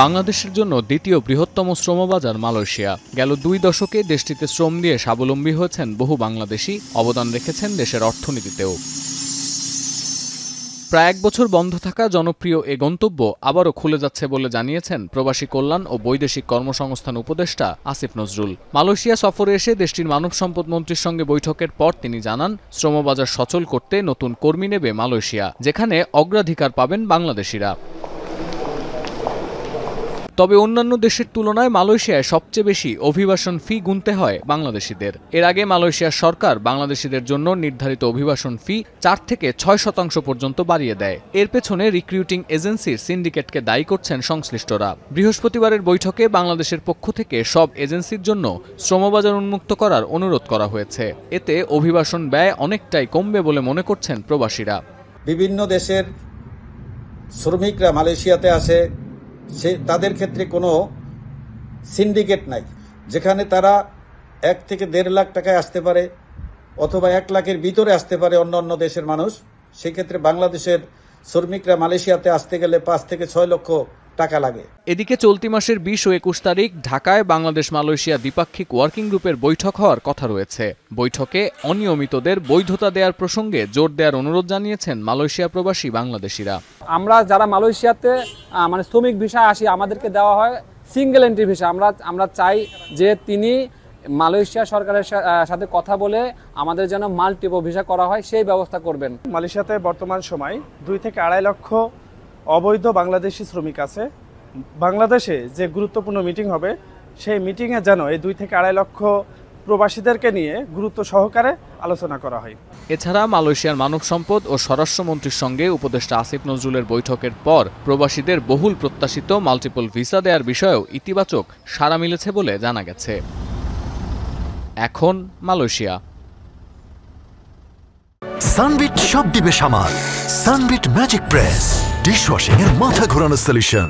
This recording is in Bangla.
বাংলাদেশের জন্য দ্বিতীয় বৃহত্তম শ্রমবাজার মালয়েশিয়া। গেল 2 দশকে দেশটিতে শ্রম দিয়ে স্বাবলম্বী হয়েছেন বহু বাংলাদেশি, অবদান রেখেছেন দেশের অর্থনীতিতেও। প্রায় 1 বছর বন্ধ থাকা জনপ্রিয় এ গন্তব্য আবারও খুলে যাচ্ছে বলে জানিয়েছেন প্রবাসী কল্যাণ ও বৈদেশিক কর্মসংস্থান উপদেষ্টা আসিফ নজরুল। মালয়েশিয়া সফরে এসে দেশটির মানব সম্পদ মন্ত্রীর সঙ্গে বৈঠকের পর তিনি জানান, শ্রমবাজার সচল করতে নতুন কর্মী নেবে মালয়েশিয়া, যেখানে অগ্রাধিকার পাবেন বাংলাদেশিরা। তবে অন্যান্য দেশের তুলনায় মালয়েশিয়ায় সবচেয়ে বেশি অভিবাসন ফি গুনতে হয় বাংলাদেশিদের। এর আগে মালয়েশিয়ার সরকার বাংলাদেশিদের জন্য নির্ধারিত অভিবাসন ফি 4 থেকে 6% পর্যন্ত বাড়িয়ে দেয়। এর পেছনে রিক্রুটিং এজেন্সির সিন্ডিকেটকে দায়ী করছেন সংশ্লিষ্টরা। বৃহস্পতিবারের বৈঠকে বাংলাদেশের পক্ষ থেকে সব এজেন্সির জন্য শ্রমবাজার উন্মুক্ত করার অনুরোধ করা হয়েছে। এতে অভিবাসন ব্যয় অনেকটাই কমবে বলে মনে করছেন প্রবাসীরা। বিভিন্ন দেশের শ্রমিকরা মালয়েশিয়াতে আসে, তাদের ক্ষেত্রে কোনো সিন্ডিকেট নাই, যেখানে তারা 1 থেকে 1.5 লাখ টাকায় আসতে পারে অথবা 1 লাখের ভিতরে আসতে পারে অন্য দেশের মানুষ। সেক্ষেত্রে বাংলাদেশের শ্রমিকরা মালয়েশিয়াতে আসতে গেলে 5 থেকে 6 লক্ষ টাকা লাগে। এদিকে চলতি মাসের 20 ও 21 তারিখ ঢাকায় বাংলাদেশ মালয়েশিয়া দ্বিপাক্ষিক ওয়ার্কিং গ্রুপের বৈঠক হওয়ার কথা রয়েছে। বৈঠকে অনিয়মিতদের বৈধতা দেওয়ার প্রসঙ্গে জোর দেওয়ার অনুরোধ জানিয়েছেন মালয়েশিয়া প্রবাসী বাংলাদেশিরা। আমরা যারা মালয়েশিয়াতে শ্রমিক ভিসায় আসি, আমাদেরকে দেওয়া হয় সিঙ্গেল এন্ট্রি ভিসা। আমরা চাই যে তিনি মালয়েশিয়া সরকারের সাথে কথা বলে আমাদের যেন মাল্টিপল ভিসা করা হয়, সেই ব্যবস্থা করবেন। মালয়েশিয়াতে বর্তমান সময় 2 থেকে 2.5 লক্ষ অবৈধ বাংলাদেশি শ্রমিক আছে। বাংলাদেশে যে গুরুত্বপূর্ণ মিটিং হবে, সেই মিটিংয়ে যেন এই 2 থেকে 2.5 লক্ষ প্রবাসীদেরকে নিয়ে গুরুত্ব সহকারে আলোচনা করা হয়। এছাড়া মালয়েশিয়ার মানব সম্পদ ও স্বরাষ্ট্রমন্ত্রীর সঙ্গে উপদেষ্টা আসিফ নজরুলের বৈঠকের পর প্রবাসীদের বহুল প্রত্যাশিত মাল্টিপল ভিসা দেওয়ার বিষয়েও ইতিবাচক সাড়া মিলেছে বলে জানা গেছে। এখন মালয়েশিয়া। সানবিট সব দিবে সামাল। সানবিট ম্যাজিক প্রেস ডিশওয়াশিং এর মাথা ঘোরানো সলিউশন।